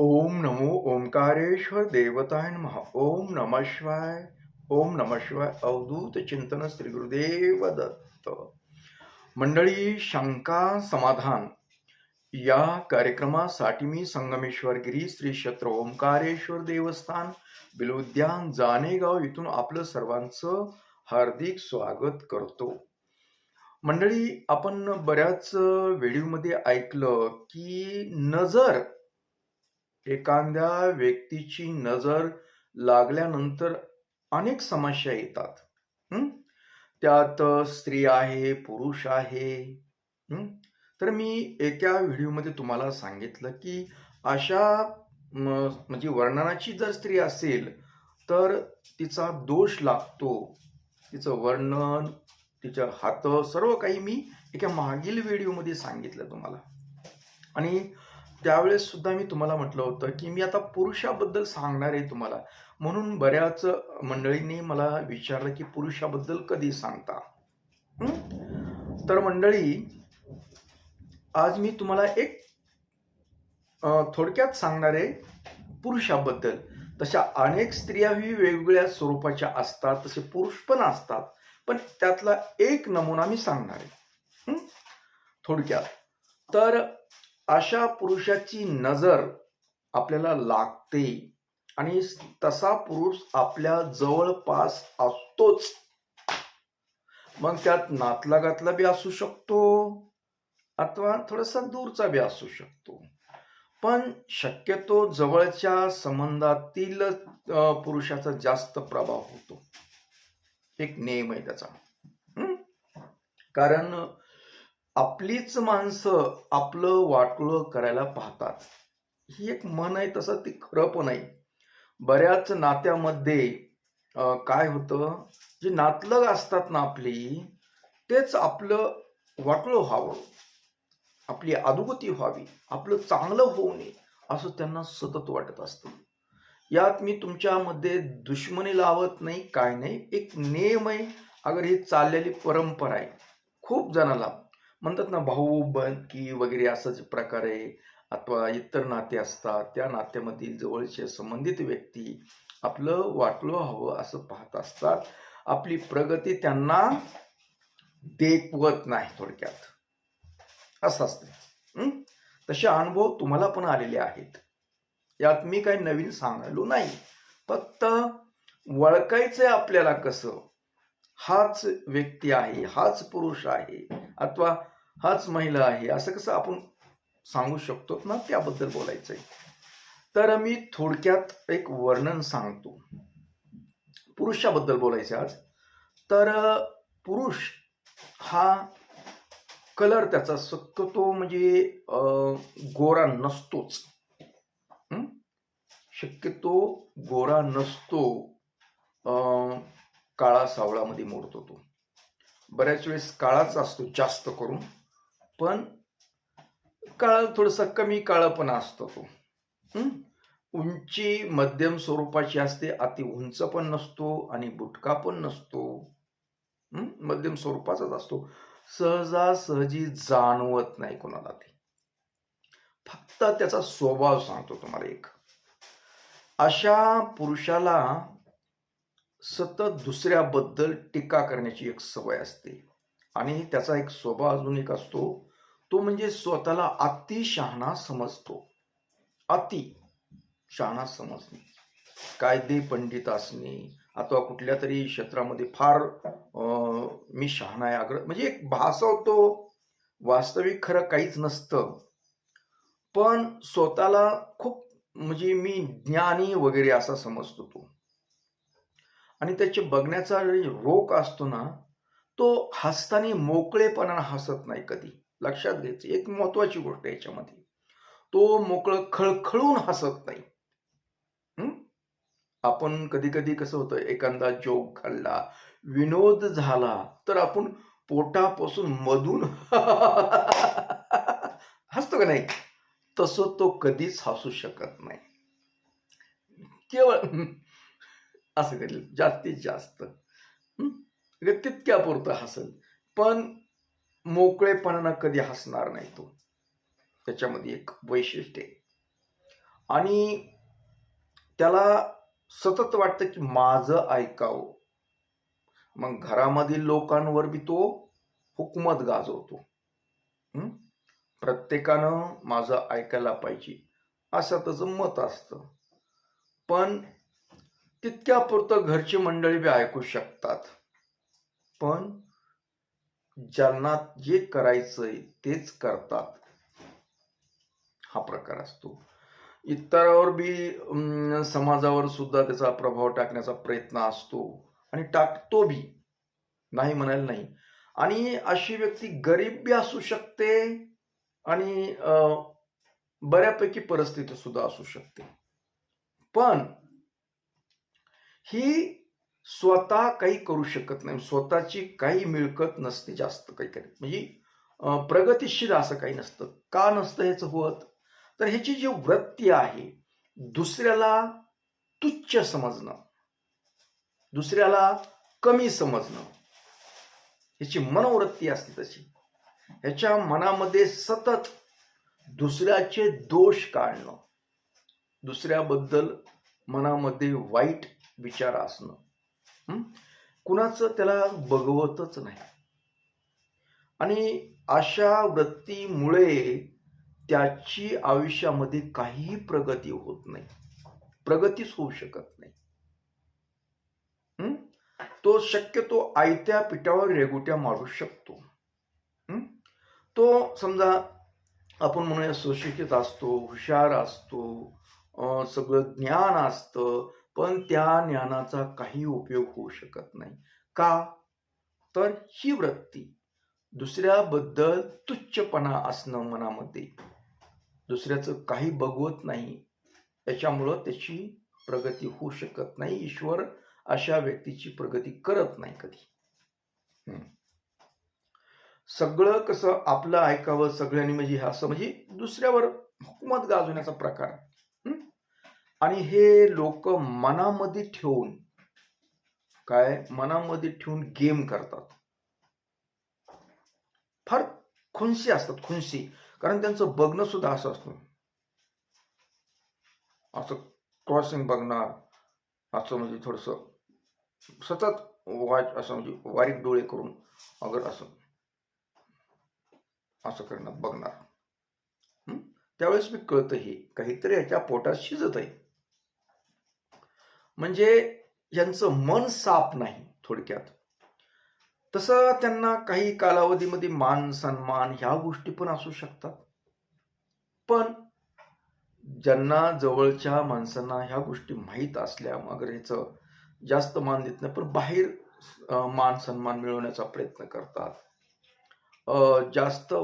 ओम नमो ओंकारेश्वर देवताय नमः. ओम नमः शिवाय. ओम नमः शिवाय. अवधूत चिंतन श्री गुरुदेव दत्त. मंडळी, शंका समाधान या कार्यक्रमासाठी मी संगमेश्वर गिरी श्री क्षेत्र ओंकारेश्वर देवस्थान बिलोद्यान जानेगाव इथून आपलं सर्वांचं हार्दिक स्वागत करतो. मंडळी, आपण बऱ्याच व्हिडिओमध्ये ऐकलं की नजर, एखाद्या व्यक्तीची नजर लागल्यानंतर अनेक समस्या येतात. हं? त्यात स्त्री आहे, पुरुष आहे. हं? तर मी एका व्हिडिओमध्ये तुम्हाला सांगितलं की अशा म्हणजे वर्णनाची जर स्त्री असेल तर तिचा दोष लागतो. तिचं वर्णन, तिच्या हात, सर्व काही मी एका मागील व्हिडिओमध्ये सांगितलं तुम्हाला. आणि त्यावेळेस सुद्धा मी तुम्हाला म्हटलं होतं की मी आता पुरुषाबद्दल सांगणार आहे तुम्हाला. म्हणून बऱ्याच मंडळींनी मला विचारलं की पुरुषाबद्दल कधी सांगता. तर मंडळी, आज मी तुम्हाला एक थोडक्यात सांगणार आहे पुरुषाबद्दल. तशा अनेक स्त्रिया ही वेगवेगळ्या स्वरूपाच्या असतात, तसे पुरुष पण असतात, पण त्यातला एक नमुना मी सांगणार आहे थोडक्यात. तर अशा पुरुषाची नजर आपल्याला लागते आणि तसा पुरुष आपल्या जवळपास असतोच. मग त्यात नातलगातला बी असू शकतो अथवा थोडासा दूरचा बी असू शकतो, पण शक्यतो जवळच्या संबंधातील पुरुषाचा जास्त प्रभाव होतो. एक नियम आहे त्याचा. कारण आपलीच माणसं आपलं वाटोळं करायला पाहतात. ही एक म्हण आहे, तसं ती खरं पण आहे. बऱ्याच नात्यामध्ये काय होतं, जे नातलग असतात ना आपली, तेच आपलं वाटोळं व्हावं, आपली अधोगती व्हावी, आपलं चांगलं होऊ नये असं त्यांना सतत वाटत असतं. यात मी तुमच्यामध्ये दुश्मनी लावत नाही, काय नाही. एक नियम आहे. अगर ही चाललेली परंपरा आहे. खूप जणांना म्हणतात ना, भाऊ बंधकी वगैरे असाच प्रकार आहे, अथवा इतर नाते असतात. त्या नात्यामधील जवळचे संबंधित व्यक्ती आपलं वाटलं हवं असं पाहत असतात. आपली प्रगती त्यांना देखवत नाही, थोडक्यात असं असतं. तसे अनुभव तुम्हाला पण आलेले आहेत. यात मी काही नवीन सांगायलो नाही. फक्त ओळखायचंय आपल्याला कसं, हाच व्यक्ती आहे, हाच पुरुष आहे अथवा हाच महिला आहे, असं कसं आपण सांगू शकतो ना, त्याबद्दल बोलायचंय. तर मी थोडक्यात एक वर्णन सांगतो. पुरुषाबद्दल बोलायचं आज. तर पुरुष हा कलर त्याचा शक्यतो म्हणजे गोरा नसतोच. शक्यतो गोरा नसतो, काळा सावळामध्ये मोडतो तो. बऱ्याच वेळेस काळाच असतो जास्त करून, पण काळा थोडासा कमी काळा पण असतो तो. उंची मध्यम स्वरूपाची असते, अति उंच पण नसतो आणि बुटका पण नसतो. मध्यम स्वरूपाचाच असतो. सहजासहजी जाणवत नाही कोणाला ते. फक्त त्याचा स्वभाव सांगतो तुम्हाला एक. अशा पुरुषाला सतत दुसऱ्याबद्दल टीका करण्याची एक सवय असते आणि त्याचा एक स्वभाव अजून एक असतो, तो म्हणजे स्वतःला अति शहाणा समजतो. अति शहाणा समजणे, कायदे पंडित असणे अथवा कुठल्या तरी क्षेत्रामध्ये फार मी शहाणा आहे अग्र, म्हणजे एक भासवतो. वास्तविक खरं काहीच नसतं, पण स्वतःला खूप म्हणजे मी ज्ञानी वगैरे असा समजतो तो. आणि त्याचे बघण्याचा रोख असतो ना, तो हसताना मोकळेपणाने हसत नाही कधी. लक्षात घ्यायचं, एक महत्वाची गोष्ट याच्यामध्ये, तो मोकळं खळखळून हसत नाही. आपण कधी कधी कसं होतं, एखादा जोक घालला, विनोद झाला, तर आपण पोटापासून मधून हसतो का नाही, तसं तो कधीच हसू शकत नाही. केवळ असं करेल जास्तीत जास्त, तितक्या पुरतं हसेल, पण मोकळेपणानं कधी हसणार नाही तो. त्याच्यामध्ये एक वैशिष्ट्य आहे. आणि त्याला सतत वाटतं की माझं ऐकावं. मग घरामधील लोकांवर बी तो हुकूमत गाजवतो. हं? प्रत्येकानं माझं ऐकायला पाहिजे, असं त्याचं मत असतं. पण तितक्यापुरतं घरची मंडळी बी ऐकू शकतात. पण ज्यांना जे करायचंय तेच करतात, हा प्रकार असतो. इतरांवर बी समाजावर सुद्धा त्याचा प्रभाव टाकण्याचा प्रयत्न असतो आणि टाकतो बी, नाही म्हणायला नाही. आणि अशी व्यक्ती गरीब बी असू शकते आणि बऱ्यापैकी परिस्थिती सुद्धा असू शकते. पण ही स्वतः काही करू शकत नाही. स्वतःची काही मिळकत नसते जास्त काही काही. म्हणजे प्रगतिशील असं काही नसतं. का नसतं ह्याचं होत? तर ह्याची जी वृत्ती आहे, दुसऱ्याला तुच्छ समजणं, दुसऱ्याला कमी समजणं, ह्याची मनोवृत्ती असते तशी. ह्याच्या मनामध्ये सतत दुसऱ्याचे दोष काढणं, दुसऱ्याबद्दल मनामध्ये वाईट विचार असणं, कुणाचं त्याला बघवतच नाही. आणि अशा वृत्तीमुळे त्याची आयुष्यामध्ये काहीही प्रगती होत नाही, प्रगतीच होऊ शकत नाही. तो शक्यतो आयत्या पिठावर रेघोट्या मारू शकतो. तो समजा आपण म्हणूया सुशिक्षित असतो, हुशार असतो, सगळं ज्ञान असतं, पण त्या ज्ञानाचा काही उपयोग होऊ शकत नाही. का? तर ही वृत्ती, दुसऱ्याबद्दल तुच्छपणा असणं मनामध्ये, दुसऱ्याचं काही बघवत नाही, त्याच्यामुळं त्याची प्रगती होऊ शकत नाही. ईश्वर अशा व्यक्तीची प्रगती करत नाही कधी. सगळं कसं आपलं ऐकावं सगळ्यांनी, म्हणजे असं म्हणजे दुसऱ्यावर हुकूमत गाजवण्याचा प्रकार. आणि हे लोक मनामध्ये ठेवून मनामध्ये ठेवून गेम करतात. फार खुनशी असतात, खुनशी. कारण त्यांचं बघणं सुद्धा असं असतं, असं क्रॉसिंग बघणार, असं म्हणजे थोडस सतत असं म्हणजे वारीक डोळे करून अगर असं असं करणार, बघणार. त्यावेळेस मी कळतं हे काहीतरी याच्या पोटात शिजत आहे. म्हणजे यांचं मन साफ नाही थोडक्यात. तसं त्यांना काही कालावधीमध्ये मान सन्मान ह्या गोष्टी पण असू शकतात. पण ज्यांना जवळच्या माणसांना ह्या गोष्टी माहीत असल्या अगर ह्याचं जास्त मान देत नाही, पण बाहेर मान सन्मान मिळवण्याचा प्रयत्न करतात. जास्त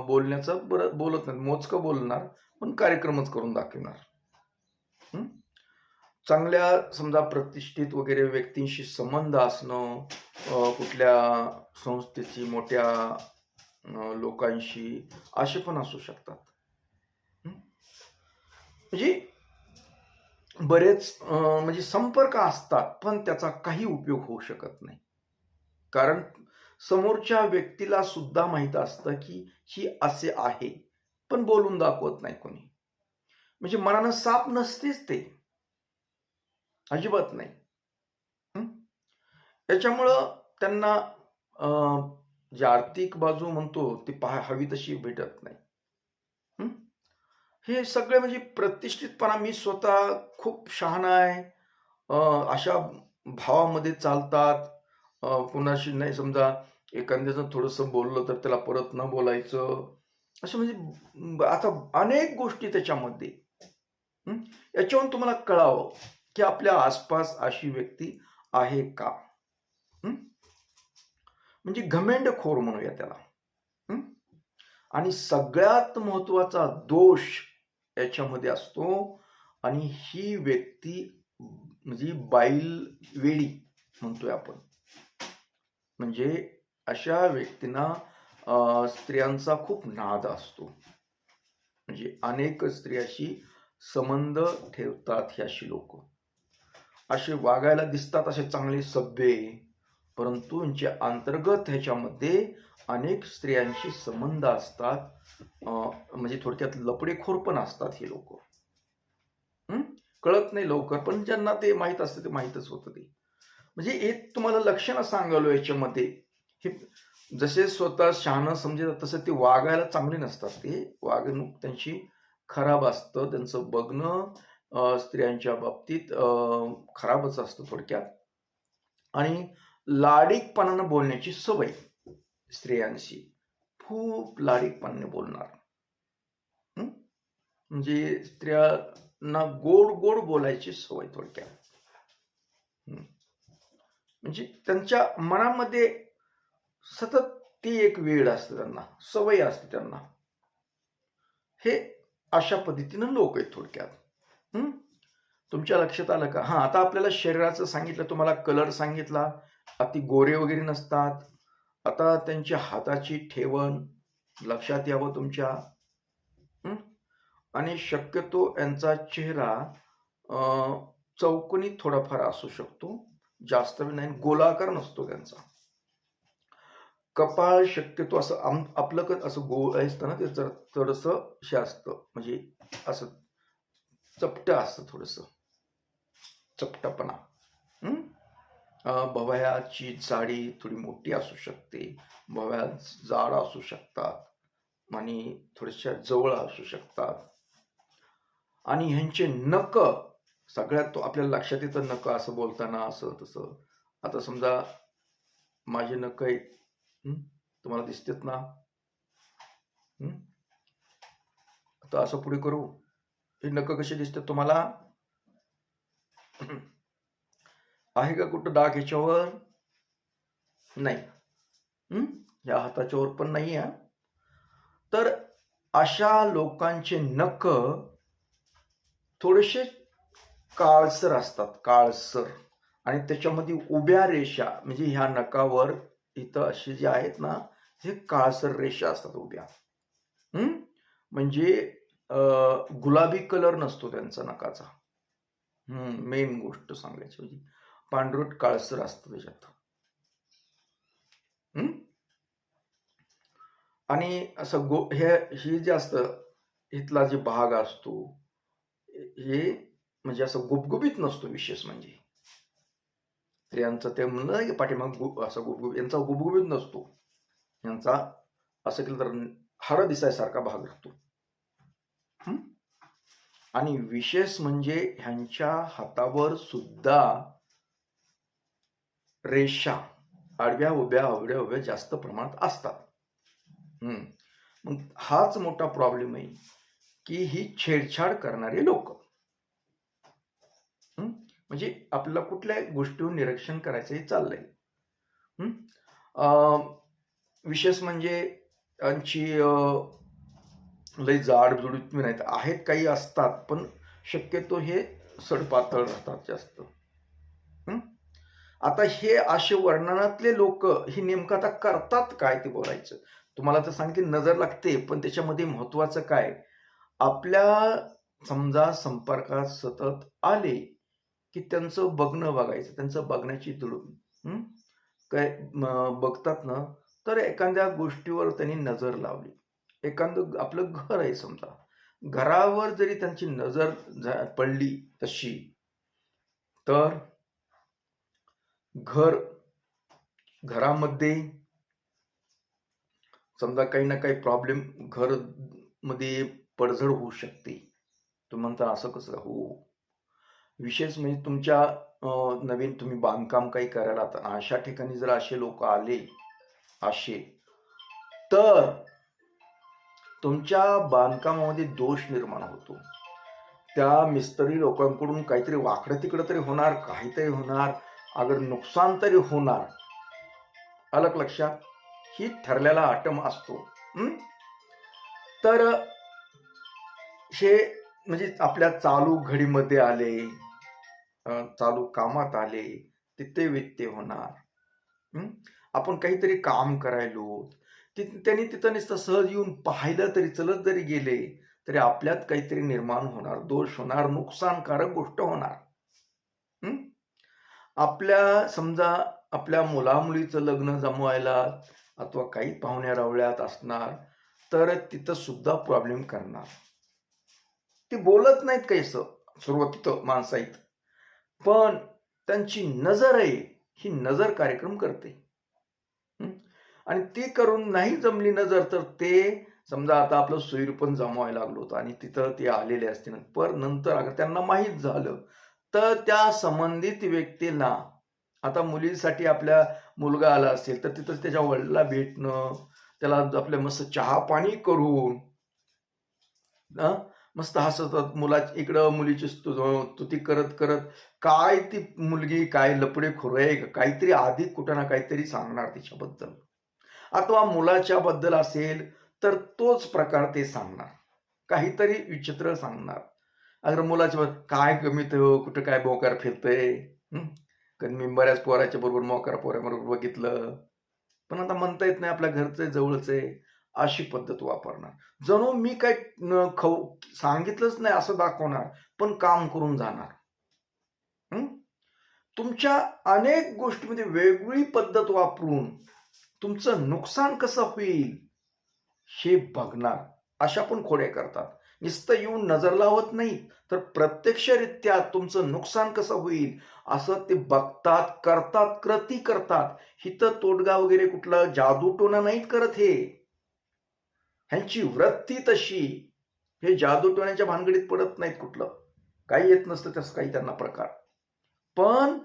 बोलण्याचा बोलत नाही, मोजकं बोलणार पण कार्यक्रमच करून दाखवणार. चांगल्या समजा प्रतिष्ठित वगैरे व्यक्तींशी संबंध असणं, कुठल्या संस्थेची मोठ्या लोकांशी असे पण असू शकतात. म्हणजे बरेच म्हणजे संपर्क असतात, पण त्याचा काही उपयोग होऊ शकत नाही. कारण समोरच्या व्यक्तीला सुद्धा माहित असतं की ही असे आहे, पण बोलून दाखवत नाही कोणी. म्हणजे मनानं साफ नसतेच ते, अजिबात नाही. त्याच्यामुळं त्यांना जी आर्थिक बाजू म्हणतो ती हवी तशी भेटत नाही. हे सगळे म्हणजे प्रतिष्ठितपणा, मी स्वतः खूप शहाणा आहे, अशा भावामध्ये चालतात. कुणाशी नाही, समजा एखाद्याचं थोडंसं बोललं तर त्याला परत न बोलायचं, असं म्हणजे आता अनेक गोष्टी त्याच्यामध्ये. याच्यावरून तुम्हाला कळावं की आपल्या आसपास अशी व्यक्ती आहे का. म्हणजे घमेंडखोर म्हणूया त्याला. आणि सगळ्यात महत्वाचा दोष याच्यामध्ये असतो, आणि ही व्यक्ती म्हणजे बाईल वेडी म्हणतोय आपण. म्हणजे अशा व्यक्तींना स्त्रियांचा खूप नाद असतो. म्हणजे अनेक स्त्रियाशी संबंध ठेवतात ही अशी लोक. असे वागायला दिसतात असे चांगले सभ्य, परंतु यांच्या अंतर्गत ह्याच्यामध्ये अनेक स्त्रियांशी संबंध असतात. म्हणजे थोडक्यात लपडेखोर पण असतात हे लोक. हं? कळत नाही लवकर, पण ज्यांना ते माहीत असतं ते माहीतच होतं ते. म्हणजे एक तुम्हाला लक्षणं सांगालो याच्यामध्ये. हे जसे स्वतः शहाणं समजतात तसं ते वागायला चांगले नसतात. ते वागणूक त्यांची खराब असतं. त्यांचं बघणं स्त्रियांच्या बाबतीत खराबच असतं थोडक्यात. आणि लाडीकपणानं बोलण्याची सवय स्त्रियांशी. खूप लाडीकपणाने बोलणार. हं? म्हणजे स्त्रियांना गोड-गोड बोलायची सवय थोडक्यात. हं. म्हणजे त्यांच्या मनामध्ये सतत ती एक वेळ असते त्यांना, सवय असते त्यांना. हे अशा पद्धतीनं लोक आहेत थोडक्यात. हं? तुमच्या लक्षात आलं का? हां, आता आपल्याला शरीराचं सांगितलं, तुम्हाला कलर सांगितला. अति गोरे वगैरे नसतात. आता त्यांच्या हाताची ठेवण लक्षात यावं तुमच्या. हं? आणि शक्यतो यांचा चेहरा अ, चौकोनी थोडाफार असू शकतो. जास्त बी नाही, गोलाकार नसतो त्यांचा. कपाळ शक्यतो असं आपलं असं गोल असतं ना, ते जर थोडंसं हे असतं, म्हणजे असं चपटं असतं थोडंसं, चपटपणा. हं? भुवयाची जाडी थोडी मोठी असू शकते. भुवया जाड असू शकतात आणि थोड्याशा जवळ असू शकतात. आणि ह्यांचे नख सगळ्यात आपल्याला लक्षात येतं नख असं बोलताना असं तसं. आता समजा माझे नख आहेत. हं? तुम्हाला दिसतेत ना? हं? आता असं पुढे करू. हे नख कसे दिसतात तुम्हाला? आहे का कुठं डाग ह्याच्यावर? नाही. या हाताच्या वर पण नाही आहे. तर अशा लोकांचे नख थोडेसे काळसर असतात, काळसर. आणि त्याच्यामध्ये उभ्या रेषा, म्हणजे ह्या नखावर इथं असे जे आहेत ना, हे काळसर रेषा असतात उभ्या. म्हणजे गुलाबी कलर नसतो त्यांचा नखाचा. मेन गोष्ट सांगायची म्हणजे पांढरट काळसर असतं त्याच्यात. आणि असं हे जे असतं, इथला जे भाग असतो, हे म्हणजे असं गुबगुबीत नसतो. विशेष म्हणजे स्त्रियांचं ते म्हणलं ना की पाठीमाग असं गुबगुबीत, यांचा गुबगुबीत नसतो. यांचा असं केलं तर हाड दिसायसारखा भाग राहतो. आणि विशेष म्हणजे ह्यांच्या हातावर सुद्धा रेषा आडव्या उभ्या जास्त प्रमाणात असतात. मग हाच मोठा प्रॉब्लेम आहे की ही छेडछाड करणारे लोक. म्हणजे आपल्याला कुठल्या गोष्टीवर निरीक्षण करायचं हे चाललंय. विशेष म्हणजे यांची लय जाड जुडीत नाहीत, आहेत काही असतात, पण शक्यतो हे सडपातळ राहतात जास्त. आता हे असे वर्णनातले लोक हे नेमकं आता करतात काय ते बोलायचं. तुम्हाला तर सांगितले नजर लागते, पण त्याच्यामध्ये महत्वाचं काय, आपल्या समजा संपर्कात सतत आले की त्यांचं बघणं बघायचं, त्यांचं बघण्याची तुळून काय बघतात ना, तर एखाद्या गोष्टीवर त्यांनी नजर लावली. एखादं आपलं घर आहे समजा, घरावर जरी त्यांची नजर पडली तशी, तर घरामध्ये समजा काही ना काही प्रॉब्लेम घर मध्ये पडझड होऊ शकते. तुम्ही म्हणता असं कसं? हो. विशेष म्हणजे तुमच्या नवीन तुम्ही बांधकाम काही करायला आता अशा ठिकाणी जर असे लोक आले असे, तर तुमच्या बांधकामामध्ये दोष निर्माण होतो. त्या मिस्त्री लोकांकडून काहीतरी वाकडं तिकडं तरी होणार, काहीतरी होणार, अगर नुकसान तरी होणार. अलग लक्षात. ही ठरलेला आटम असतो. तर हे म्हणजे आपल्या चालू घडीमध्ये आले, चालू कामात आले, तिथे व्यत्यय होणार. आपण काहीतरी काम करायलो, त्यांनी तिथं नुसतं सहज येऊन पाहिलं तरी, चलत जरी गेले तरी आपल्यात काहीतरी निर्माण होणार, दोष होणार, नुकसानकारक गोष्ट होणार. आपल्या समजा आपल्या मुलामुलीचं लग्न जमवायला अथवा काही पाहुण्या रावळ्यात असणार, तर तिथं सुद्धा प्रॉब्लेम करणार. ते बोलत नाहीत काहीसं, सुरुवातीत माणसं आहेत, पण त्यांची नजर आहे, ही नजर कार्यक्रम करते. हं? आणि ती करून नाही जमली नजर, तर ते समजा आता आपलं सोयीरूपण जमवायला लागलो होतं आणि तिथं ते आलेले असतील, पण नंतर अगर त्यांना माहीत झालं, तर त्या संबंधित व्यक्तीला, आता मुलीसाठी आपल्या मुलगा आला असेल, तर तिथं त्याच्या वडिलांना भेटणं, त्याला आपल्या मस्त चहा-पाणी करून हं, मस्त हसत मुला इकडं मुलीची स्तुती करत करत काय ती मुलगी काय लफडेखोर आहे का काहीतरी आधी कुठं ना काहीतरी सांगणार तिच्याबद्दल. अथवा मुलाच्या बद्दल असेल तर तोच प्रकार ते सांगणार. काहीतरी विचित्र सांगणार. अगर मुलाच्या काय कमी तो कुठं काय मोकार फिरतंय. हं? कारण मी बऱ्याच पोराच्या बरोबर मोकार पोराबरोबर बघितलं. पण आता म्हणता येत नाही आपल्या घरचं जवळच आहे. अशी पद्धत वापरणार. जणू मी काय सांगितलंच नाही असं दाखवणार, पण काम करून जाणार. हं? तुमच्या अनेक गोष्टींमध्ये वेगळी पद्धत वापरून तुमचं नुकसान कसं होईल हे बघणार. अशा पण खोड्या करतात. नुसतं येऊन नजर लावत नाही, तर प्रत्यक्षरित्या तुमचं नुकसान कसं होईल असं ते बघतात, करतात, कृती करतात. हिथं तोडगा वगैरे कुठला जादूटोणा नाहीत करत हे. ह्यांची वृत्ती तशी. हे जादूटोण्याच्या भानगडीत पडत नाहीत कुठलं. काही येत नसतं तसं काही त्यांना प्रकार. पण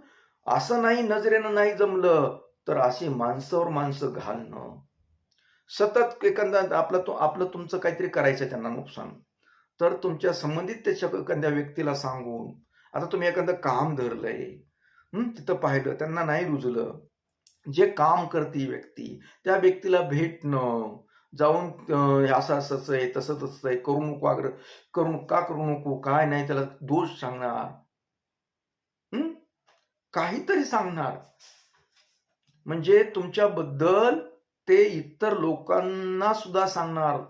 असं नाही नजरेनं नाही जमलं, तर अशी माणसावर माणसं घालणं. सतत एखादा आपलं तुमचं काहीतरी करायचं त्यांना नुकसान. तर तुमच्या संबंधित त्याच्या एखाद्या व्यक्तीला सांगून, आता तुम्ही एखादं काम धरलंय, तिथं पाहिलं, त्यांना नाही रुजलं. जे काम करते व्यक्ती, त्या व्यक्तीला भेटणं, जाऊन हे असं-असंच आहे, तसं-तसंच आहे, करू नको का करू नको, काय नाही त्याला दोष सांगणार. हं? काहीतरी सांगणार. म्हणजे तुमच्याबद्दल ते इतर लोकांना सुद्धा सांगणार.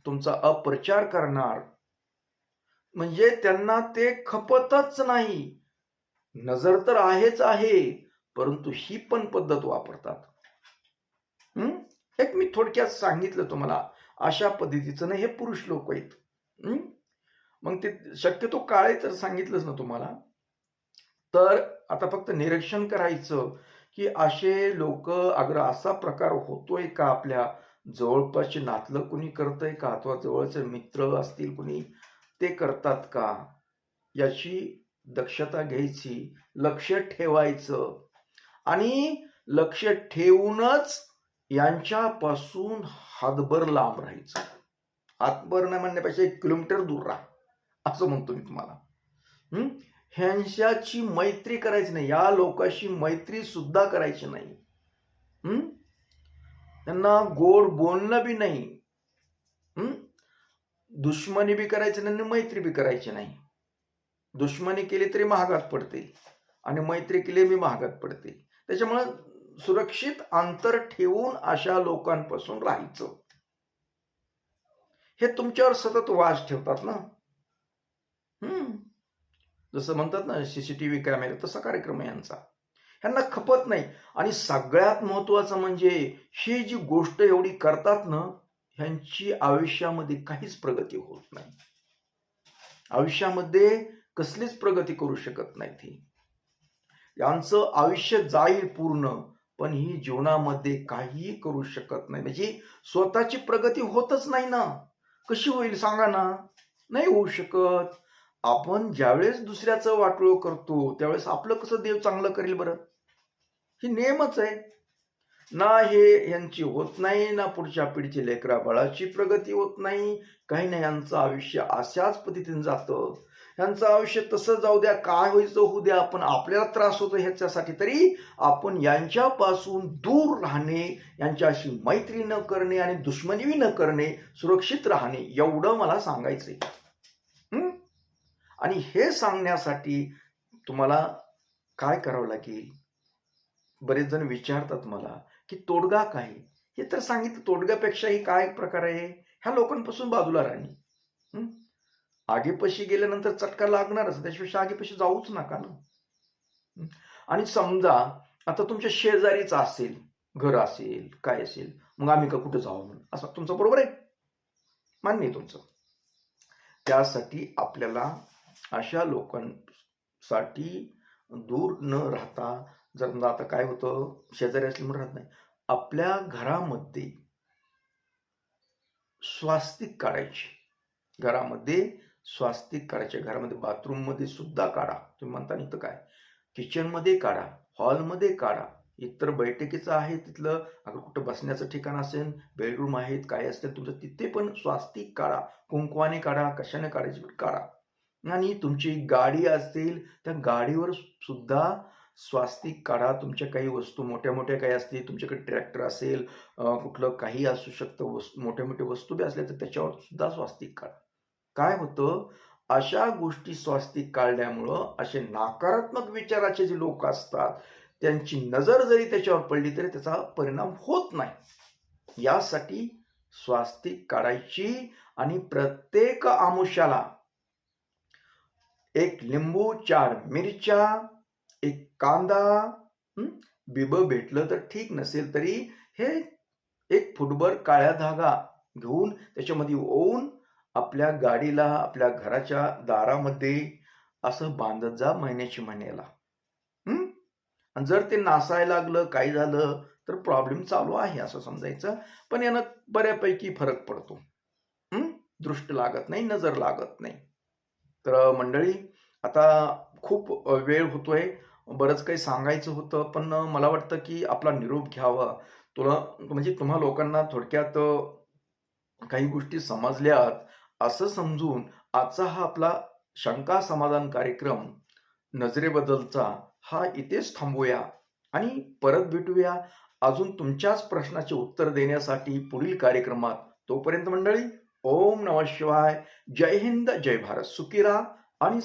तुमचा अपप्रचार करणार. म्हणजे त्यांना ते खपतच नाही. नजर तर आहेच आहे, परंतु ही पण पद्धत वापरतात. हं? एक मी थोडक्यात सांगितलं तुम्हाला. अशा पद्धतीचं नाही, हे पुरुष लोक आहेत. मग ते शक्यतो काळे तर सांगितलंच ना तुम्हाला. तर आता फक्त निरीक्षण करायचं, की असे लोक अगर असा प्रकार होतोय का आपल्या जवळपासचे नातलं कुणी करतंय का? अथवा जवळचे मित्र असतील कुणी, ते करतात का? याची दक्षता घ्यायची, लक्ष ठेवायचं आणि लक्ष ठेवूनच यांच्यापासून हातभर लांब राहायचं. हातभर नाही म्हणण्यापेक्षा 1 किलोमीटर दूर राहा, असं म्हणतो मी तुम्हाला. ह्यांच्याशी मैत्री करायची नाही. या लोकांशी मैत्री सुद्धा करायची नाही. त्यांना गोड बोलणं बी नाही. दुश्मनी बी करायची नाही आणि मैत्री बी करायची नाही. दुश्मनी केली तरी महागात पडते आणि मैत्री केली बी महागात पडते. त्याच्यामुळे सुरक्षित अंतर ठेवून अशा लोकांपासून राहायचं. हे तुमच्यावर सतत वास ठेवतात ना. जसं म्हणतात ना सीसीटीव्ही कॅमेरा, तसा कार्यक्रम आहे यांचा. ह्यांना खपत नाही. आणि सगळ्यात महत्वाचं म्हणजे ही जी गोष्ट एवढी करतात ना, ह्यांची आयुष्यामध्ये काहीच प्रगती होत नाही. आयुष्यामध्ये कसलीच प्रगती करू शकत नाहीत ही. यांचं आयुष्य जाईल पूर्ण, पण ही जीवनामध्ये काहीही करू शकत नाही. म्हणजे स्वतःची प्रगती होतच नाही ना. कशी होईल सांगा ना? नाही होऊ शकत. आपण ज्यावेळेस दुसऱ्याचं वाटोळं करतो, त्यावेळेस आपलं कसं देव चांगलं करेल बरं? ही नेमच आहे. ना हे यांची होत नाही, ना पुढच्या पिढीची लेकरा-बाळाची प्रगती होत नाही. काही नाही, यांचं आयुष्य अशाच पद्धतीने जातं. यांचं आयुष्य तसं जाऊ द्या, काय व्हायचं होऊ द्या, पण आपल्याला त्रास होतो ह्याच्यासाठी तरी आपण यांच्यापासून दूर राहणे, यांच्याशी मैत्री न करणे आणि दुश्मनी न करणे, सुरक्षित राहणे, एवढं मला सांगायचंय. आणि हे सांगण्यासाठी तुम्हाला काय करावं लागेल? बरेच जण विचारतात मला, की तोडगा काय? हे तर सांगितलं, तोडग्यापेक्षाही काय प्रकार आहे? ह्या लोकांपासून बाजूला राहणे. आगीपाशी गेल्यानंतर चटका लागणारच, त्याच्यापेक्षा आगीपाशी जाऊच नका ना. आणि समजा आता तुमच्या शेजारीच असेल, घर असेल, काय असेल, मग आम्ही का कुठे जाऊ म्हणून, असं तुमचं बरोबर आहे, मान्य आहे तुमचं. त्यासाठी आपल्याला अशा लोकांसाठी दूर न राहता, जर आता काय होतं, शेजारी असल्यामुळे राहत नाही, आपल्या घरामध्ये स्वास्तिक काढायची. घरामध्ये स्वास्तिक काढायचे. घरामध्ये बाथरूममध्ये सुद्धा काढा. तुम्ही म्हणता इथं काय, किचनमध्ये काढा, हॉलमध्ये काढा, इतर बैठकीचं आहे तिथलं, अगर कुठं बसण्याचं ठिकाण असेल, बेडरूम आहेत, काय असेल तुमचं, तिथे पण स्वास्तिक काढा. कुंकवाने काढा, कशाने काढायची काढा. आणि तुमची गाडी असेल, त्या गाडीवर सुद्धा स्वास्तिक काढा. तुमच्या काही वस्तू मोठ्या मोठ्या काही असतील, तुमच्याकडे ट्रॅक्टर असेल, कुठलं काही असू शकतं, मोठ्या मोठ्या वस्तू बी असल्या तर त्याच्यावर सुद्धा स्वास्तिक काढा. काय होतं, अशा गोष्टी स्वास्तिक काढल्यामुळं असे नकारात्मक विचाराचे जे लोक असतात, त्यांची नजर जरी त्याच्यावर पडली तरी त्याचा परिणाम होत नाही. यासाठी स्वास्तिक काढायची. आणि प्रत्येक आमुष्याला एक लिंबू, 4 मिरच्या, एक कांदा, बिबं भेटलं तर ठीक, नसेल तरी हे एक फुटभर काळ्या धागा घेऊन त्याच्यामध्ये ओवून आपल्या गाडीला, आपल्या घराच्या दारामध्ये असं बांधत जा महिन्याची महिन्याला. आणि जर ते नासायला लागलं, काही झालं तर प्रॉब्लेम चालू आहे असं समजायचं. पण यानं बऱ्यापैकी फरक पडतो. दृष्ट लागत नाही, नजर लागत नाही. तर मंडळी, आता खूप वेळ होतोय, बरंच काही सांगायचं होतं, पण मला वाटतं की आपला निरोप घ्यावा. म्हणजे तुम्हा लोकांना थोडक्यात काही गोष्टी समजल्यात असं समजून आजचा हा आपला शंका समाधान कार्यक्रम नजरेबद्दलचा हा इथेच थांबूया आणि परत भेटूया अजून तुमच्याच प्रश्नाचे उत्तर देण्यासाठी पुढील कार्यक्रमात. तोपर्यंत मंडळी, ओम नमः शिवाय, जय हिंद, जय भारत, सुखी राहा आणि